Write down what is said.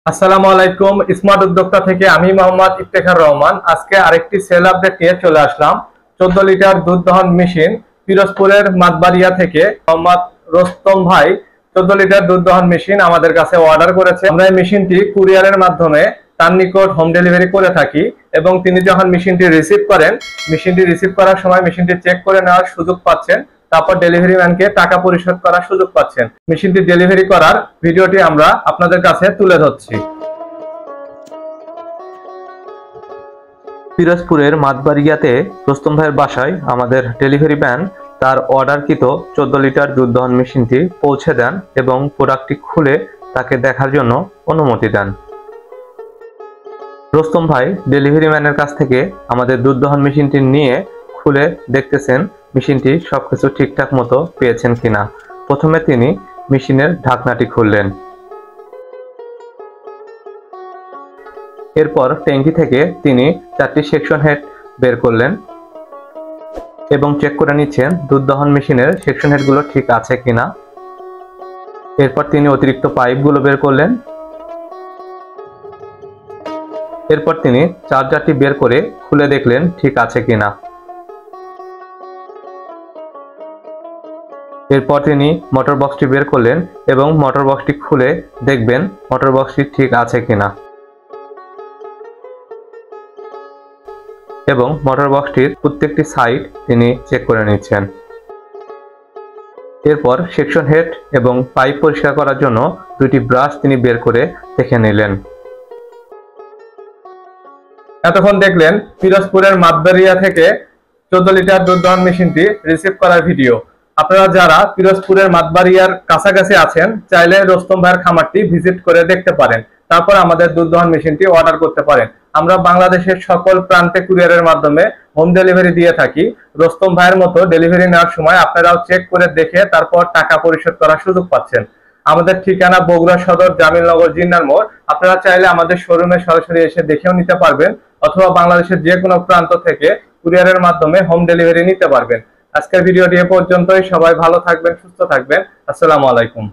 আসসালামু আলাইকুম। স্মার্ট উদ্যোক্তা থেকে আমি মোহাম্মদ ইফতেখার রহমান আজকে আরেকটি সেল আপডেট নিয়ে চলে আসলাম। 14 লিটার দুধ দহন মেশিন পিরোজপুরের মাতবাড়িয়া থেকে মোহাম্মদ রোস্তম ভাই 14 লিটার দুধ দহন মেশিন আমাদের কাছে অর্ডার করেছে। আমরা এই মেশিনটি কুরিয়ারের মাধ্যমে তার নিকট হোম ডেলিভারি করে থাকি এবং তিনি যখন মেশিনটি রিসিভ করেন, মেশিনটি রিসিভ করার সময় মেশিনটি চেক করে নেওয়ার সুযোগ পাচ্ছেন, তারপর ডেলিভারি ম্যানকে টাকা পরিশোধ করার সুযোগ পাচ্ছেন। মেশিনটি ডেলিভারি করার ভিডিওটি আমরা আপনাদের কাছে তুলে ধরছি। পিরোজপুরের মাতবাড়িয়াতে রোস্তম ভাইয়ের বাসায় আমাদের ডেলিভারি ম্যান তার অর্ডারকৃত 14 লিটার দুধ দহন মেশিনটি পৌঁছে দেন এবং প্রোডাক্টটি খুলে তাকে দেখার জন্য অনুমতি দেন। রোস্তম ভাই ডেলিভারি ম্যানের কাছ থেকে আমাদের দুধ দহন মেশিনটি নিয়ে খুলে দেখতেছেন মেশিনটি সবকিছু ঠিকঠাক মতো পেয়েছেন কিনা। প্রথমে তিনি মেশিনের ঢাকনাটি খুললেন, এরপর ট্যাঙ্কি থেকে তিনি 4টি সেকশন হেড বের করলেন এবং চেক করে নিচ্ছেন দুধ দহন মেশিনের সেকশন হেডগুলো ঠিক আছে কিনা। এরপর তিনি অতিরিক্ত পাইপগুলো বের করলেন, এরপর তিনি চার্জারটি বের করে খুলে দেখলেন ঠিক আছে কিনা। এরপর তিনি মোটর বক্সটি বের করলেন এবং মোটর বক্সটি খুলে দেখবেন মোটর বক্সটি ঠিক আছে কিনা এবং মোটর বক্সটির প্রত্যেকটি সাইড তিনি চেক করে নিচ্ছেন। এরপর সেকশন হেড এবং পাইপ পরিষ্কার করার জন্য 2টি ব্রাশ তিনি বের করে দেখে নিলেন। এতক্ষণ দেখলেন পিরোজপুরের মাতবাড়িয়া থেকে 14 লিটার দুধ দহন মেশিনটি রিসিভ করার ভিডিও। আপনারা যারা পিরোজপুরের মাতবাড়িয়ার কাছাকাছি আছেন চাইলে রোস্তম ভাইয়ের খামারটি ভিজিট করে দেখতে পারেন, তারপর আমাদের দুধ দহন মেশিনটি অর্ডার করতে পারেন। আমরা বাংলাদেশের সকল প্রান্তে কুরিয়ারের মাধ্যমে হোম ডেলিভারি দিয়ে থাকি। রোস্তম ভাইয়ের মতো ডেলিভারি নেওয়ার সময় আপনারাও চেক করে দেখে তারপর টাকা পরিশোধ করার সুযোগ পাচ্ছেন। আমাদের ঠিকানা বগুড়া সদর জামিলনগর জিন্নার মোড়। আপনারা চাইলে আমাদের শোরুমে সরাসরি এসে দেখেও নিতে পারবেন অথবা বাংলাদেশের যে কোনো প্রান্ত থেকে কুরিয়ারের মাধ্যমে হোম ডেলিভারি নিতে পারবেন। আজকের ভিডিওটি এ পর্যন্তই। সবাই ভালো থাকবেন, সুস্থ থাকবেন। আসসালামু আলাইকুম।